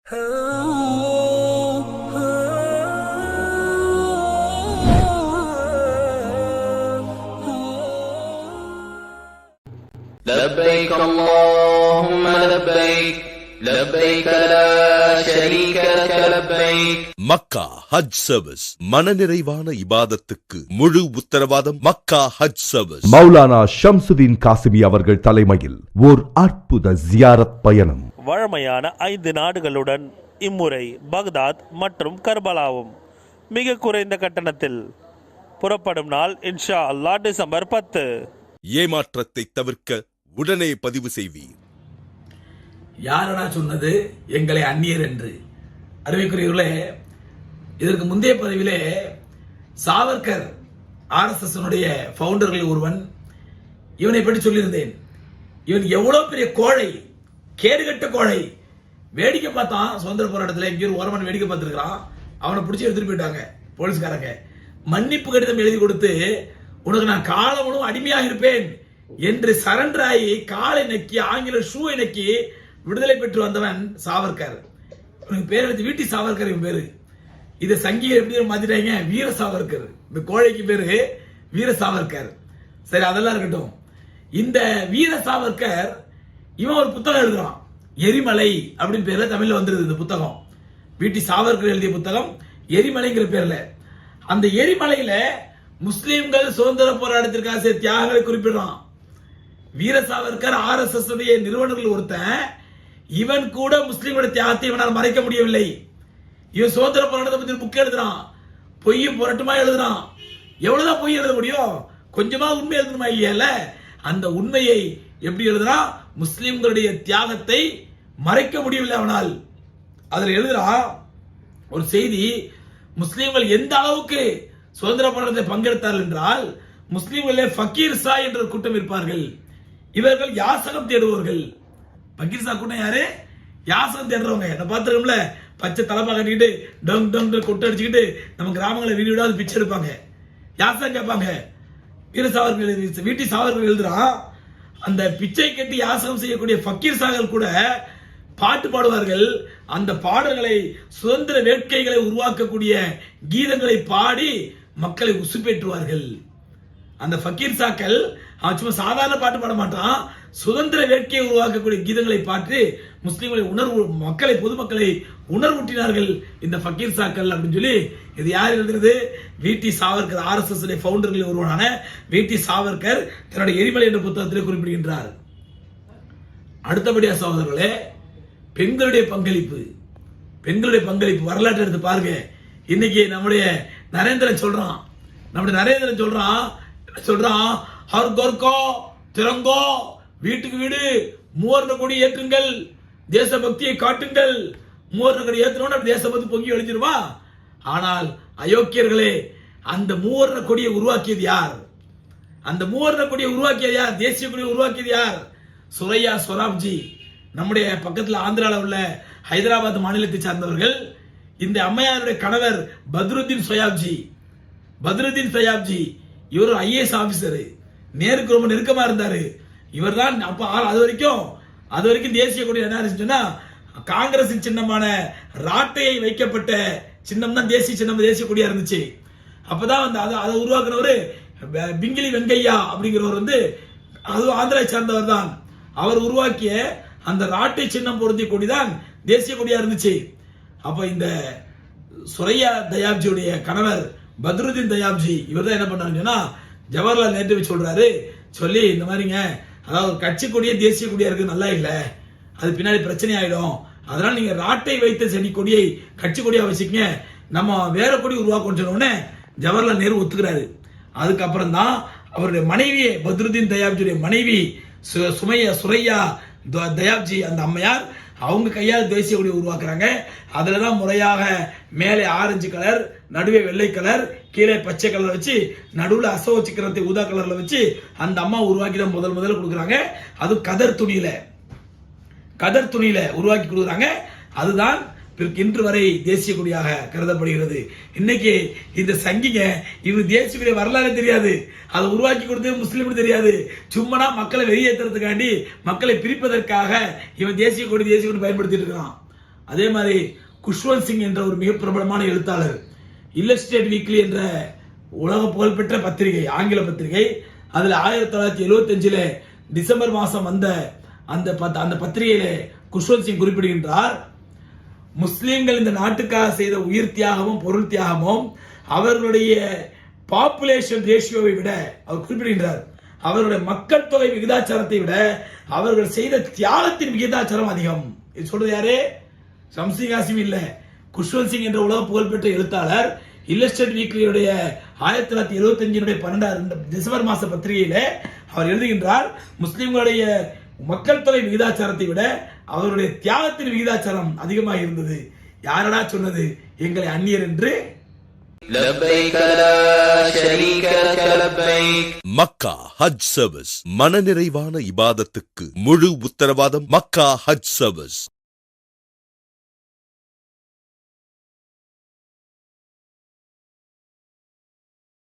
لبيك اللهم لبيك لبيك لا شريك لك لبيك. மக்கா ஹஜ் service மனநிறைவான இபாதத்துக்கு முழு உத்தரவாதம். மக்கா ஹஜ் service Maulana Shamsuddin Qasimi அவர்கள் தலைமையில் ஓர் அற்புத ஜியாரத் பயணம். வழமையான 5 நாடுகளுடன் இம்முறை பக்தாத் மற்றும் கர்பலாவும் மிக குறைந்த கட்டணத்தில். புறப்படும் நாள் இன்ஷா அல்லாஹ் டிசம்பர் 10. ஏமாற்றத்தை தவிர்க்க உடனே பதிவு செய்வீர். யாரடா சொன்னது எங்களை அந்நியர் என்று? அறிவிக்குரியவர்களே, இதற்கு முந்தைய பதிவிலே சாவர்கர் RSS ஃபவுண்டர்கள் ஒருவன், இவனை பற்றி சொல்லியிருந்தேன். இவன் எவ்வளவு பெரிய கோழை, கேடுகட்ட கோழை. வேடிக்கை பார்த்தான் சுதந்திர போராட்டத்தில், எங்கேயும் ஓரமான வேடிக்கை பார்த்துருக்கான். அவனை பிடிச்சி எடுத்துட்டு போயிட்டாங்க போலீஸ்காரங்க. மன்னிப்பு கடிதம் எழுதி கொடுத்து, உனக்கு நான் காலமுழும் அடிமையாக இருப்பேன் என்று சரண்டர் ஆகி காலை நக்கி ஆங்கில ஷூவை நக்கி விடுதலை பெற்று வந்தவன் சாவர்கர். பேர் எடுத்து வீட்டி சாவர்கர் இவன் பேரு. இதை சங்கியை எப்படி மாத்திட்டாங்க, வீர சாவர்கர். இந்த கோழைக்கு பேரு வீர சாவர்கர். சரி, அதெல்லாம் இருக்கட்டும். இந்த வீர சாவர்கர் இவன் ஒரு புத்தகம் எழுதுறான், எரிமலை அப்படின்னு பேர்ல தமிழ்ல வந்துருது இந்த புத்தகம். வீட்டி சாவர்கர் எழுதிய புத்தகம் எரிமலைங்கிற பேர்ல. அந்த எரிமலையில முஸ்லிம்கள் சுதந்திர போராட்டத்திற்காக செய்த தியாகங்களை குறிப்பிடுறான். வீர சாவர்கர் RSS நிறுவனர்கள் ஒருத்தன். இவன் கூட முஸ்லிம்களுடைய தியாகத்தை இவனால் மறைக்க முடியவில்லை. இவன் சுதந்திர போராட்டத்தை பத்தி புக் எழுதுறான், பொய்யும் புரட்டுமா எழுதுறான். எவ்வளவுதான் பொய் எழுத முடியும்? கொஞ்சமா உண்மை எழுதணுமா இல்லையால? அந்த உண்மையை எப்படி எழுதுறான்? முஸ்லிம்களுடைய தியாகத்தை மறைக்க முடியவில்லை அவனால். அதுல எழுதுறான் ஒரு செய்தி, முஸ்லிம்கள் எந்த அளவுக்கு சுதந்திர போராட்டத்தை பங்கெடுத்தார்கள் என்றால், முஸ்லிம்களே ஃபக்கீர் சா என்ற கூட்டம் இருப்பார்கள். இவர்கள் யாசகம் தேடுவார்கள். ஃபக்கீர் சா கூட்டம் யாரு? யாசகம் தேடுறவங்க. நான் பார்த்துருக்கோம்ல, பச்சை தலைப்பா கட்டிக்கிட்டு டொங் டொங் கொட்டை அடிச்சுக்கிட்டு நம்ம கிராமங்களை வீடு பிச்சை எடுப்பாங்க, யாசகம் கேட்பாங்க. வீர சாவர்கள் வீட்டி சாவர்கள் எழுதுறான், அந்த பிச்சை கட்டி யாசகம் செய்யக்கூடிய ஃபக்கீர் சாக்கள் கூட பாட்டு பாடுவார்கள். அந்த பாடல்களை, சுதந்திர வேட்கைகளை உருவாக்கக்கூடிய கீதங்களை பாடி மக்களை உசுப்பேற்றுவார்கள். அந்த ஃபக்கீர் சாக்கள் அவன் சும்மா சாதாரண பாட்டு பாட மாட்டான், சுதந்திர வேட்கையை உருவாக்கக்கூடிய கீதங்களை பாட்டு முஸ்லிம்களை மக்களை, பொதுமக்களை உணர்வூட்டினார்கள் இந்த ஃபக்கீர் சாக்கள் அப்படின்னு சொல்லி. இது யார் எழுதுறது? வீட்டி சாவர்கர், RSS ஃபவுண்டர்கள் ஒருவனான வீட்டி சாவர்கர் தன்னுடைய எரிமலை என்ற புத்தகத்திலே குறிப்பிடுகின்றார். அடுத்தபடியா சகோதரர்களே, பெண்களுடைய பங்களிப்பு வரலாற்றை எடுத்து பாருங்க. இன்னைக்கு நம்முடைய நரேந்திரன் சொல்றான் ஹர் கோர்கோ திரங்கோ, வீட்டுக்கு வீடு மூவர்ண கொடி ஏற்றுங்கள், தேசபக்தியை காட்டுங்கள். மூவர்ண கொடி ஏற்றணும் தேசபக்தி பொங்கி எழுதிருவா. ஆனால் அயோக்கியர்களே, அந்த மூவர்ண கொடியை உருவாக்கியது யார்? தேசிய கொடியை உருவாக்கியது யார்? சுரையா சொராப்ஜி. நம்முடைய பக்கத்தில் ஆந்திரால உள்ள ஹைதராபாத் மாநிலத்தை சார்ந்தவர்கள். இந்த அம்மையாருடைய கணவர் பத்ருதீன் சயாப்ஜி, இவர் IAS ஆபீசர், நேருக்கு ரொம்ப நெருக்கமா இருந்தாரு. இவர் தான் அப்ப அது வரைக்கும் தேசிய கொடி என்ன இருந்துச்சுன்னா, காங்கிரசின் சின்னமான ராட்டையை வைக்கப்பட்ட சின்னம் தான் தேசிய சின்னம், தேசிய கொடியா இருந்துச்சு. அப்பதான் அதை உருவாக்குனவரு பிங்கிலி வெங்கையா அப்படிங்கிறவர் அது ஆந்திராவை சார்ந்தவர் தான். அவர் உருவாக்கிய அந்த ராட்டை சின்னம் பொருந்திய கொடிதான் தேசிய கொடியா இருந்துச்சு. அப்ப இந்த சுரையா தயாப்ஜியுடைய கணவர் பத்ருதீன் தயாப்ஜி இவர் தான் என்ன பண்ணாருன்னா, ஜவஹர்லால் நேரு சொல்றாரு, சொல்லி இந்த மாதிரிங்க, அதாவது கட்சி கொடியே தேசிய கொடியா இருக்கு, நல்லா இல்ல, அது பின்னாடி பிரச்சனை ஆயிடும், அதனால நீங்க ராட்டை வைத்த செடி கொடியை கட்சி கொடியா வச்சுக்கங்க, நம்ம வேற கொடி உருவாக்கணும்னு சொன்ன ஜவஹர்லால் நேரு ஒத்துக்கிறாரு. அதுக்கப்புறம் தான் அவருடைய மனைவியே, பத்ருதீன் தயாப்ஜியுடைய மனைவி சுரையா தயாப்ஜி, அந்த அம்மையார், அவங்க கையால் தேசிய கொடி உருவாக்குறாங்க. அதுலதான் முறையாக மேலே ஆரஞ்சு கலர், நடுவே வெள்ளை கலர், கீழே பச்சை கலர் வச்சு, நடுவுல அசோக சிக்கரத்தை ஊதா கலர்ல வச்சு அந்த அம்மா உருவாக்கி தான் முதல்ல கொடுக்குறாங்க. அது கதர் துணியில உருவாக்கி கொடுக்குறாங்க. அதுதான் இன்று வரை தேசிய கொடியாக கருதப்படுகிறது. இன்னைக்கு இந்த சங்கிங்க இவரு தேசிய கொடிய வரலாறு தெரியாது, அதை உருவாக்கி கொடுத்தது முஸ்லீம் தெரியாது. சும்மனா மக்களை வெளியேற்றுறதுக்காண்டி, மக்களை பிரிப்பதற்காக இவன் தேசிய கொடி பயன்படுத்திட்டு இருக்கான். அதே மாதிரி குஷ்வந்த் சிங் என்ற ஒரு மிக பிரபலமான எழுத்தாளர், இல்லஸ்ட்ரேட் வீக்லி என்ற உலக புகழ்பெற்ற பத்திரிகை, ஆங்கில பத்திரிகை, அதுல 1975 டிசம்பர் மாசம் வந்த அந்த பத்திரிகையில குஷ்வந்த் சிங் குறிப்பிடுகின்றார், முஸ்லிம்கள் இந்த நாட்டுக்காக செய்த உயிர் தியாகமும் பொருள் தியாகமும் அவர்களுடைய பாப்புலேஷன் ரேஷியோவை விட, அவர் குறிப்பிடுகின்றார், அவர்களுடைய மக்கள் தொகை விகிதாச்சாரத்தை விட அவர்கள் செய்த தியாகத்தின் விகிதாச்சாரம் அதிகம். இது சொல்றது யாரு? ஷம்சி காசிம் இல்ல, குஷ்வந்த் சிங் என்ற உலக புகழ்பெற்ற எழுத்தாளர். இல்லஸ்ட்ரேட் வீக்லியுடைய 1975 12 டிசம்பர் மாச பத்திரிகையில அவர் எழுதுகின்றார், முஸ்லிம்களுடைய மக்கள் தொகை விகிதாச்சாரத்தை விட அவருடைய தியாகத்தின் விகிதாச்சாரம் அதிகமாக இருந்தது. யாரடா சொன்னது எங்களை அந்நியர் என்று? لبيك لا شريك لك لبيك. மக்கா ஹஜ் சர்வீஸ் மனநிறைவான இபாதத்துக்கு முழு உத்தரவாதம். மக்கா ஹஜ் சர்வீஸ்.